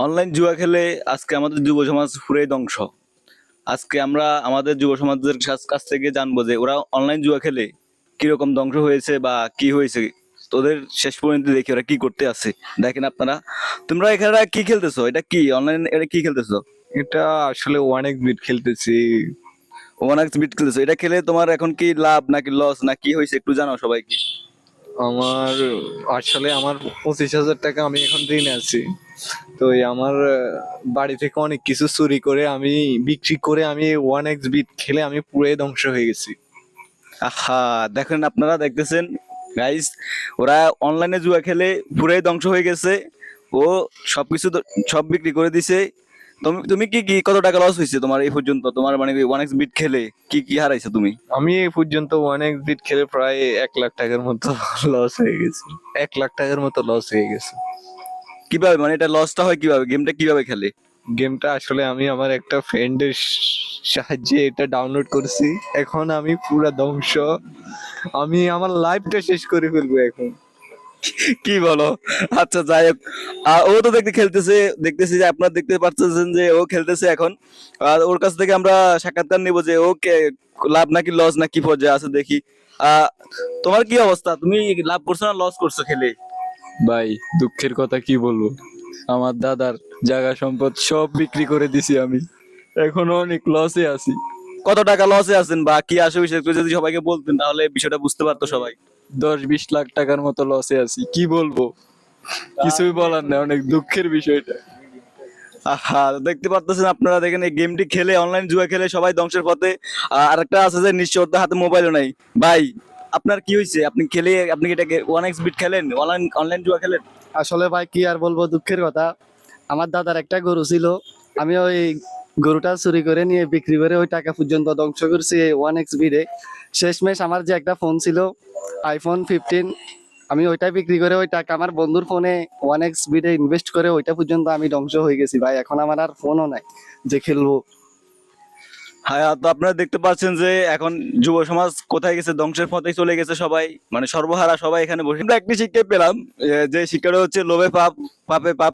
Online জুয়া খেলে আজকে আমাদের যুব সমাজ পুরাই ধ্বংস। আজকে আমরা আমাদের যুব সমাজের কাছ থেকে জানবো যে ওরা অনলাইন জুয়া খেলে কিরকম ধ্বংস হয়েছে বা কি হয়েছে, তোদের শেষ পর্যন্ত দেখি ওরা কি করতে আছে। দেখেন আপনারা, তোমরা এখানে কি খেলতেছো? এটা কি অনলাইন, এটা কি খেলতেছো? এটা আসলে অনেক বিট খেলতেছি। ওয়ান এক্স বিট খেলতেছো। এটা খেলে তোমার এখন কি লাভ নাকি লস না কি হয়েছে একটু জানাও সবাইকে। আমার আমার 25,000 টাকা আমি এখন ঋণে আছি। তো এই আমার বাড়ি থেকে অনেক কিছু চুরি করে আমি বিক্রি করে আমি 1x বিট খেলে আমি পুরোই ধ্বংস হয়ে গেছি। আহা, দেখেন আপনারা দেখতেছেন গাইস, ওরা অনলাইনে জুয়া খেলে পুরাই ধ্বংস হয়ে গেছে। ও সবকিছু সব বিক্রি করে দিছে। তুমি তুমি কি কি কত টাকা লস হয়েছে তোমার এই পর্যন্ত? তোমার মানে ওয়ান এক্স বিট খেলে কি কি হারাইছো তুমি? আমি এই পর্যন্ত 1x বিট খেলে প্রায় 1 লাখ টাকার মতো লস হয়ে গেছে। 1 লাখ টাকার মতো লস হয়ে গেছে। কিভাবে, মানে এটা লসটা হয় কিভাবে? গেমটা কিভাবে খেলে? গেমটা আসলে আমি আমার একটা ফ্রেন্ডের সাহায্যে এটা ডাউনলোড করছি। এখন আমি পুরা ধ্বংস। আমি আমার লাইফটা শেষ করে ফেলবো এখন। কি বলো? আচ্ছা যাই হোক, ও তো দেখতে খেলতেছে, দেখতেছি যে আপনারা দেখতে পাচ্ছেন যে ও খেলতেছে এখন। আর ওর কাছ থেকে আমরা সাক্ষাৎকার নিব যে ও লাভ নাকি লস না কি পর্যায়ে আছে দেখি। আহ তোমার কি অবস্থা? তুমি লাভ করছো না লস করছো খেলে? ভাই, দুঃখের কথা কি বলবো, আমার দাদার জায়গা সম্পদ সব বিক্রি করে দিছি আমি, এখনো অনেক লসে আছি। কত টাকা লসে আছেন বা কি আসে বিষয় একটু যদি সবাইকে বলতেন তাহলে বিষয়টা বুঝতে পারতো সবাই। 10-20 লাখ টাকার মতো লসে আছি, কি বলবো, কিছুই বলার নেই, অনেক দুঃখের বিষয়টা। আহা, দেখতে পারতেছেন আপনারা, দেখেন এই গেমটি খেলে অনলাইন জুয়া খেলে সবাই ধ্বংসের পথে। আর একটা আছে যে নিশ্চয় ওর হাতে মোবাইলও নাই। ভাই, আপনার কি হয়েছে? আপনি খেলে, আপনি কি এটাকে ওয়ান এক্স বিট খেলেন, অনলাইন অনলাইন জুয়া খেলেন? আসলে ভাই কি আর বলবো, দুঃখের কথা। আমার দাদার একটা গরু ছিল, আমি ওই গরুটা চুরি করে নিয়ে বিক্রি করে ওই টাকা পর্যন্ত ধ্বংস করছি এই 1x বিডে। শেষমেশ আমার যে একটা ফোন ছিল, আইফোন 15, আমি ওইটা বিক্রি করে ওই টাকা আমার বন্ধুর ফোনে 1x বিডে ইনভেস্ট করে ওইটা পর্যন্ত আমি ধ্বংস হয়ে গেছি ভাই। এখন আমার আর ফোনও নাই যে খেলবো। হ্যাঁ, তো আপনারা দেখতে পাচ্ছেন যে এখন যুব সমাজ কোথায় গেছে, ধ্বংসের পথে চলে গেছে সবাই, মানে সর্বহারা সবাই এখানে বসে। আমরা একটি শিক্ষা পেলাম, যে শিক্ষাটা হচ্ছে লোভে পাপ, পাপে পাপ।